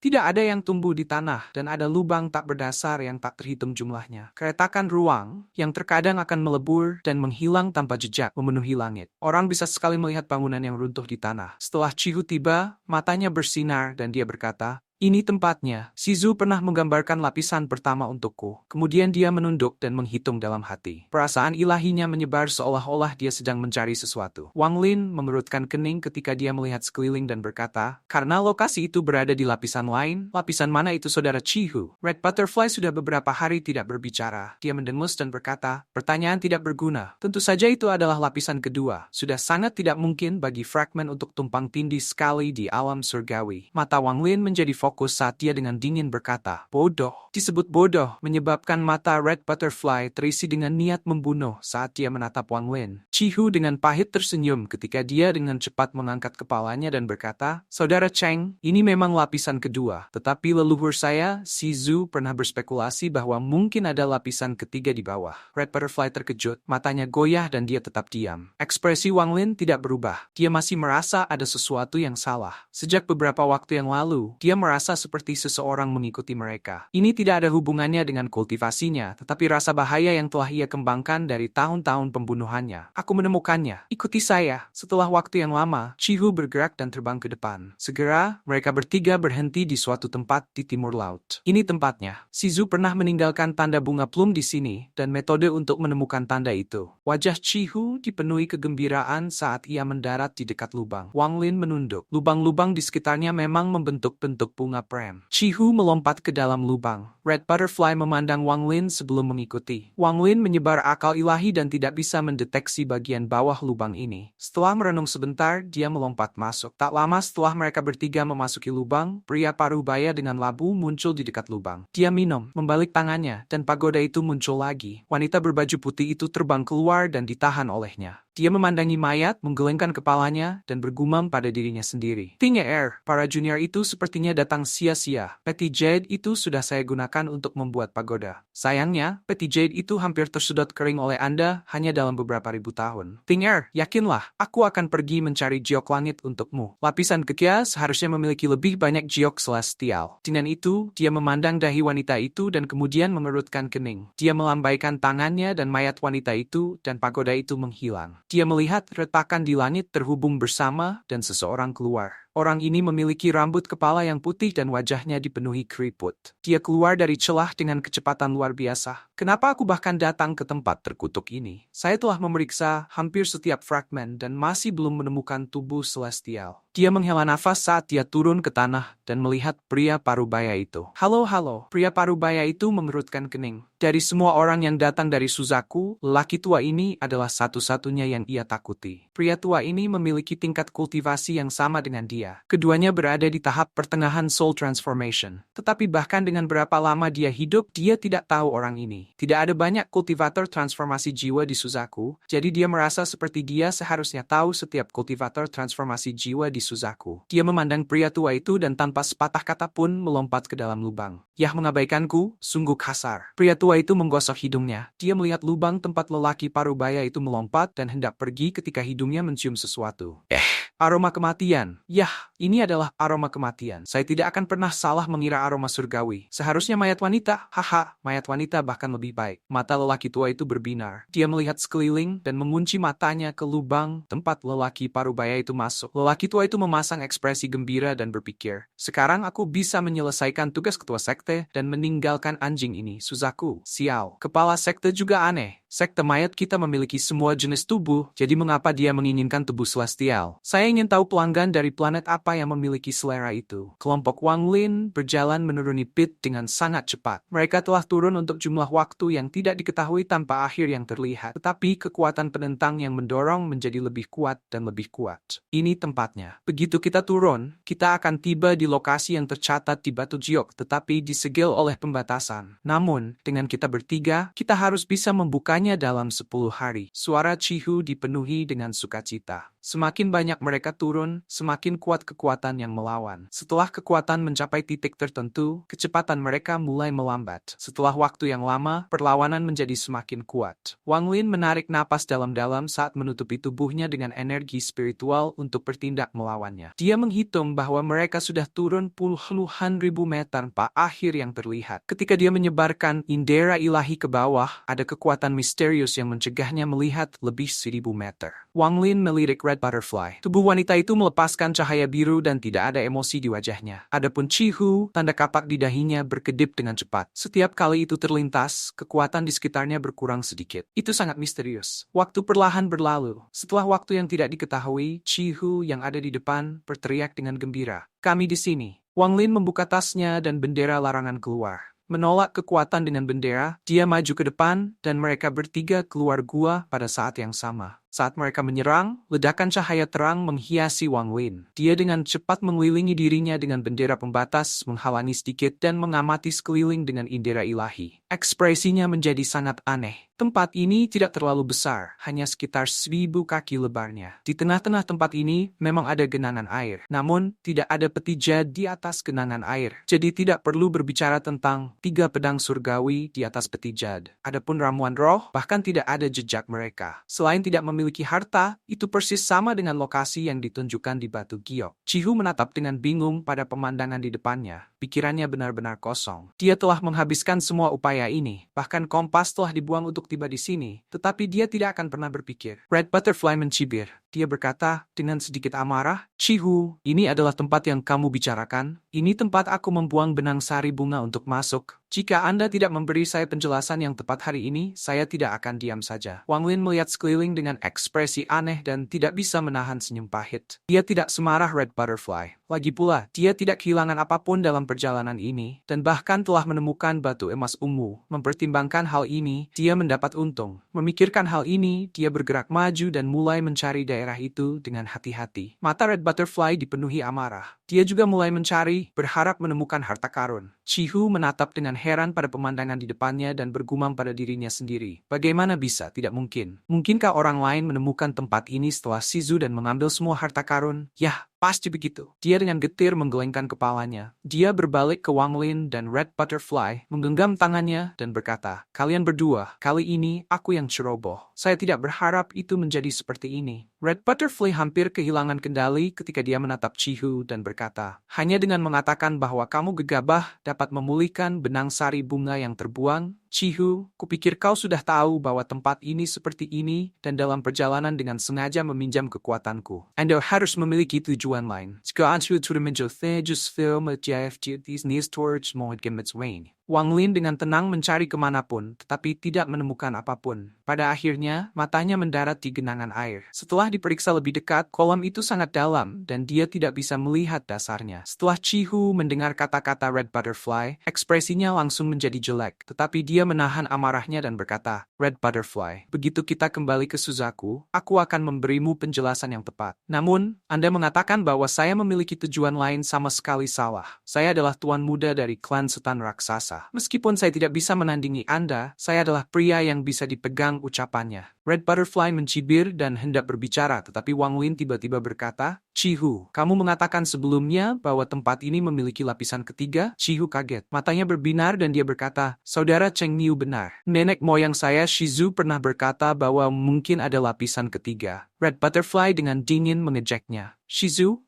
Tidak ada yang tumbuh di tanah, dan ada lubang tak berdasar yang tak terhitung jumlahnya. Keretakan ruang, yang terkadang akan melebur dan menghilang tanpa jejak, memenuhi langit. Orang bisa sekali melihat bangunan yang runtuh di tanah. Setelah Chihu tiba, matanya bersinar dan dia berkata, "Ini tempatnya." Shizu pernah menggambarkan lapisan pertama untukku. Kemudian dia menunduk dan menghitung dalam hati. Perasaan ilahinya menyebar seolah-olah dia sedang mencari sesuatu. Wang Lin mengerutkan kening ketika dia melihat sekeliling dan berkata, "Karena lokasi itu berada di lapisan lain, lapisan mana itu saudara Chihu?" Red Butterfly sudah beberapa hari tidak berbicara. Dia mendengus dan berkata, "Pertanyaan tidak berguna. Tentu saja itu adalah lapisan kedua. Sudah sangat tidak mungkin bagi fragmen untuk tumpang tindih sekali di alam surgawi." Mata Wang Lin menjadi fokus saat dia dengan dingin berkata, "Bodoh." Disebut bodoh menyebabkan mata Red Butterfly terisi dengan niat membunuh saat dia menatap Wang Lin. Chihu dengan pahit tersenyum ketika dia dengan cepat mengangkat kepalanya dan berkata, "Saudara Cheng, ini memang lapisan kedua. Tetapi leluhur saya, Shizu, pernah berspekulasi bahwa mungkin ada lapisan ketiga di bawah." Red Butterfly terkejut, matanya goyah dan dia tetap diam. Ekspresi Wang Lin tidak berubah. Dia masih merasa ada sesuatu yang salah. Sejak beberapa waktu yang lalu, dia merasa seperti seseorang mengikuti mereka. Ini tidak ada hubungannya dengan kultivasinya, tetapi rasa bahaya yang telah ia kembangkan dari tahun-tahun pembunuhannya. "Aku menemukannya. Ikuti saya." Setelah waktu yang lama, Chihu bergerak dan terbang ke depan. Segera, mereka bertiga berhenti di suatu tempat di timur laut. "Ini tempatnya." Shizu pernah meninggalkan tanda bunga plum di sini, dan metode untuk menemukan tanda itu. Wajah Chihu dipenuhi kegembiraan saat ia mendarat di dekat lubang. Wang Lin menunduk. Lubang-lubang di sekitarnya memang membentuk bentuk bunga prem. Chihu melompat ke dalam lubang. Red Butterfly memandang Wang Lin sebelum mengikuti. Wang Lin menyebar akal ilahi dan tidak bisa mendeteksi bagian bawah lubang ini. Setelah merenung sebentar, dia melompat masuk. Tak lama setelah mereka bertiga memasuki lubang, pria parubaya dengan labu muncul di dekat lubang. Dia minum, membalik tangannya, dan pagoda itu muncul lagi. Wanita berbaju putih itu terbang keluar dan ditahan olehnya. Dia memandangi mayat, menggelengkan kepalanya, dan bergumam pada dirinya sendiri. "Ting Air, para junior itu sepertinya datang sia-sia. Peti jade itu sudah saya gunakan untuk membuat pagoda. Sayangnya, peti jade itu hampir tersedot kering oleh Anda hanya dalam beberapa ribu tahun. Ting Air, yakinlah, aku akan pergi mencari giok langit untukmu. Lapisan ketiga seharusnya memiliki lebih banyak giok celestial." Dengan itu, dia memandang dahi wanita itu dan kemudian mengerutkan kening. Dia melambaikan tangannya dan mayat wanita itu dan pagoda itu menghilang. Dia melihat retakan di langit terhubung bersama dan seseorang keluar. Orang ini memiliki rambut kepala yang putih dan wajahnya dipenuhi keriput. Dia keluar dari celah dengan kecepatan luar biasa. "Kenapa aku bahkan datang ke tempat terkutuk ini? Saya telah memeriksa hampir setiap fragmen dan masih belum menemukan tubuh celestial." Dia menghela nafas saat dia turun ke tanah dan melihat pria parubaya itu. "Halo, halo." Pria parubaya itu mengerutkan kening. Dari semua orang yang datang dari Suzaku, lelaki tua ini adalah satu-satunya yang ia takuti. Pria tua ini memiliki tingkat kultivasi yang sama dengan dia. Keduanya berada di tahap pertengahan soul transformation. Tetapi bahkan dengan berapa lama dia hidup, dia tidak tahu orang ini. Tidak ada banyak kultivator transformasi jiwa di Suzaku, jadi dia merasa seperti dia seharusnya tahu setiap kultivator transformasi jiwa di Suzaku. Dia memandang pria tua itu dan tanpa sepatah kata pun melompat ke dalam lubang. "Yah, mengabaikanku, sungguh kasar." Pria tua itu menggosok hidungnya. Dia melihat lubang tempat lelaki parubaya itu melompat dan hendak pergi ketika hidungnya mencium sesuatu. Aroma kematian. Yah, ini adalah aroma kematian. Saya tidak akan pernah salah mengira aroma surgawi. Seharusnya mayat wanita. Haha, mayat wanita bahkan lebih baik. Mata lelaki tua itu berbinar. Dia melihat sekeliling dan mengunci matanya ke lubang tempat lelaki parubaya itu masuk. Lelaki tua itu memasang ekspresi gembira dan berpikir, "Sekarang aku bisa menyelesaikan tugas ketua sekte dan meninggalkan anjing ini, Suzaku." Sial, kepala sekte juga aneh. Sekte mayat kita memiliki semua jenis tubuh, jadi mengapa dia menginginkan tubuh celestial? Saya ingin tahu pelanggan dari planet apa yang memiliki selera itu. Kelompok Wang Lin berjalan menuruni pit dengan sangat cepat. Mereka telah turun untuk jumlah waktu yang tidak diketahui tanpa akhir yang terlihat. Tetapi kekuatan penentang yang mendorong menjadi lebih kuat dan lebih kuat. Ini tempatnya. Begitu kita turun, kita akan tiba di lokasi yang tercatat di batu giok, tetapi disegel oleh pembatasan. Namun, dengan kita bertiga, kita harus bisa membukanya hanya dalam 10 hari. Suara Chihu dipenuhi dengan sukacita. Semakin banyak mereka turun, semakin kuat kekuatan yang melawan. Setelah kekuatan mencapai titik tertentu, kecepatan mereka mulai melambat. Setelah waktu yang lama, perlawanan menjadi semakin kuat. Wang Lin menarik napas dalam-dalam saat menutupi tubuhnya dengan energi spiritual untuk bertindak melawannya. Dia menghitung bahwa mereka sudah turun puluhan ribu meter tanpa akhir yang terlihat. Ketika dia menyebarkan indera ilahi ke bawah, ada kekuatan misterius yang mencegahnya melihat lebih 1000 meter. Wang Lin melirik Red Butterfly. Tubuh wanita itu melepaskan cahaya biru dan tidak ada emosi di wajahnya. Adapun Chihu, tanda kapak di dahinya berkedip dengan cepat. Setiap kali itu terlintas, kekuatan di sekitarnya berkurang sedikit. Itu sangat misterius. Waktu perlahan berlalu. Setelah waktu yang tidak diketahui, Chihu yang ada di depan berteriak dengan gembira. "Kami di sini." Wang Lin membuka tasnya dan bendera larangan keluar. Menolak kekuatan dengan bendera, dia maju ke depan dan mereka bertiga keluar gua pada saat yang sama. Saat mereka menyerang, ledakan cahaya terang menghiasi Wang Lin. Dia dengan cepat mengelilingi dirinya dengan bendera pembatas, menghalangi sedikit dan mengamati sekeliling dengan indera ilahi. Ekspresinya menjadi sangat aneh. Tempat ini tidak terlalu besar, hanya sekitar 1000 kaki lebarnya. Di tengah-tengah tempat ini memang ada genangan air, namun tidak ada peti jad di atas genangan air. Jadi tidak perlu berbicara tentang 3 pedang surgawi di atas peti jad. Adapun ramuan roh, bahkan tidak ada jejak mereka. Selain tidak memiliki harta, itu persis sama dengan lokasi yang ditunjukkan di batu giok. Chihu menatap dengan bingung pada pemandangan di depannya. Pikirannya benar-benar kosong. Dia telah menghabiskan semua upaya ini. Bahkan kompas telah dibuang untuk tiba di sini. Tetapi dia tidak akan pernah berpikir. Red Butterfly mencibir. Dia berkata dengan sedikit amarah, "Chihu, ini adalah tempat yang kamu bicarakan. Ini tempat aku membuang benang sari bunga untuk masuk. Jika Anda tidak memberi saya penjelasan yang tepat hari ini, saya tidak akan diam saja." Wang Lin melihat sekeliling dengan ekspresi aneh dan tidak bisa menahan senyum pahit. Dia tidak semarah Red Butterfly. Lagi pula, dia tidak kehilangan apapun dalam perjalanan ini, dan bahkan telah menemukan batu emas ungu. Mempertimbangkan hal ini, dia mendapat untung. Memikirkan hal ini, dia bergerak maju dan mulai mencari daerah itu dengan hati-hati. Mata Red Butterfly dipenuhi amarah. Dia juga mulai mencari, berharap menemukan harta karun. Chihu menatap dengan heran pada pemandangan di depannya dan bergumam pada dirinya sendiri. Bagaimana bisa? Tidak mungkin. Mungkinkah orang lain menemukan tempat ini setelah Shizu dan mengambil semua harta karun? Yah, pasti begitu. Dia dengan getir menggelengkan kepalanya. Dia berbalik ke Wang Lin dan Red Butterfly, menggenggam tangannya dan berkata, "Kalian berdua, kali ini aku yang ceroboh. Saya tidak berharap itu menjadi seperti ini." Red Butterfly hampir kehilangan kendali ketika dia menatap Chihu dan berkata, "Hanya dengan mengatakan bahwa kamu gegabah dapat memulihkan benang sari bunga yang terbuang, Chihu, kupikir kau sudah tahu bahwa tempat ini seperti ini dan dalam perjalanan dengan sengaja meminjam kekuatanku. Anda harus memiliki tujuan lain. Jika Anda sudah menjadi film JFGT's News Torch Mohd Gemets Wayne." Wang Lin dengan tenang mencari kemanapun, tetapi tidak menemukan apapun. Pada akhirnya, matanya mendarat di genangan air. Setelah diperiksa lebih dekat, kolam itu sangat dalam, dan dia tidak bisa melihat dasarnya. Setelah Chihu mendengar kata-kata Red Butterfly, ekspresinya langsung menjadi jelek. Tetapi dia menahan amarahnya dan berkata, "Red Butterfly, begitu kita kembali ke Suzaku, aku akan memberimu penjelasan yang tepat. Namun, Anda mengatakan bahwa saya memiliki tujuan lain sama sekali salah. Saya adalah tuan muda dari klan setan raksasa. Meskipun saya tidak bisa menandingi Anda, saya adalah pria yang bisa dipegang ucapannya." Red Butterfly mencibir dan hendak berbicara, tetapi Wang Lin tiba-tiba berkata, "Chihu, kamu mengatakan sebelumnya bahwa tempat ini memiliki lapisan ketiga?" Chihu kaget. Matanya berbinar dan dia berkata, "Saudara Cheng Niu benar. Nenek moyang saya Shizu pernah berkata bahwa mungkin ada lapisan ketiga." Red Butterfly dengan dingin mengejeknya. "Shizu,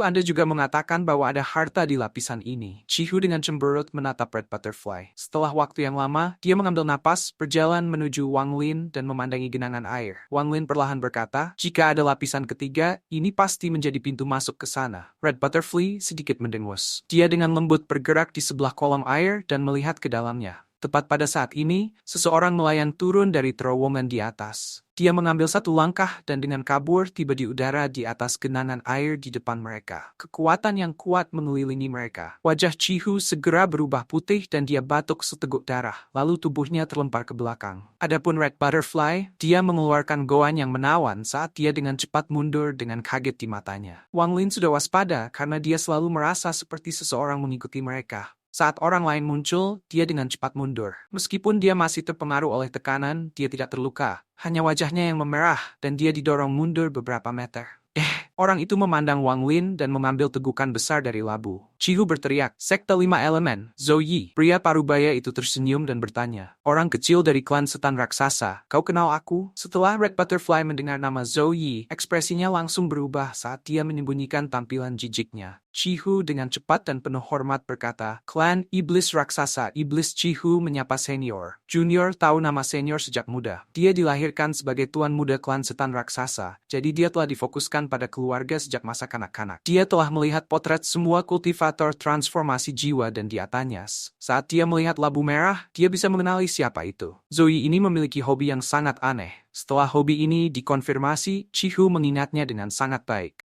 Anda juga mengatakan bahwa ada harta di lapisan ini." Chihu dengan cemberut menatap Red Butterfly. Setelah waktu yang lama, dia mengambil napas, berjalan menuju Wang Lin dan memandangi genangan air. Wang Lin perlahan berkata, "Jika ada lapisan ketiga, ini pasti menjadi pintu masuk ke sana." Red Butterfly sedikit mendengus. Dia dengan lembut bergerak di sebelah kolam air dan melihat ke dalamnya. Tepat pada saat ini, seseorang nelayan turun dari terowongan di atas. Dia mengambil satu langkah dan dengan kabur tiba di udara di atas genangan air di depan mereka. Kekuatan yang kuat mengelilingi mereka. Wajah Chihu segera berubah putih dan dia batuk seteguk darah, lalu tubuhnya terlempar ke belakang. Adapun Red Butterfly, dia mengeluarkan goan yang menawan saat dia dengan cepat mundur dengan kaget di matanya. Wang Lin sudah waspada karena dia selalu merasa seperti seseorang mengikuti mereka. Saat orang lain muncul, dia dengan cepat mundur. Meskipun dia masih terpengaruh oleh tekanan, dia tidak terluka. Hanya wajahnya yang memerah, dan dia didorong mundur beberapa meter. Orang itu memandang Wang Lin dan mengambil tegukan besar dari labu. Chihu berteriak, "Sekte 5 elemen, Zhou Yi." Pria parubaya itu tersenyum dan bertanya, "Orang kecil dari klan setan raksasa, kau kenal aku?" Setelah Red Butterfly mendengar nama Zhou Yi, ekspresinya langsung berubah saat dia menyembunyikan tampilan jijiknya. Chihu dengan cepat dan penuh hormat berkata, "Klan Iblis Raksasa." Iblis Chihu menyapa senior. Junior tahu nama senior sejak muda. Dia dilahirkan sebagai tuan muda klan setan raksasa, jadi dia telah difokuskan pada keluarga sejak masa kanak-kanak. Dia telah melihat potret semua kultivator transformasi jiwa dan dia tanya, saat dia melihat labu merah, dia bisa mengenali siapa itu. Zoe ini memiliki hobi yang sangat aneh. Setelah hobi ini dikonfirmasi, Chihu mengingatnya dengan sangat baik.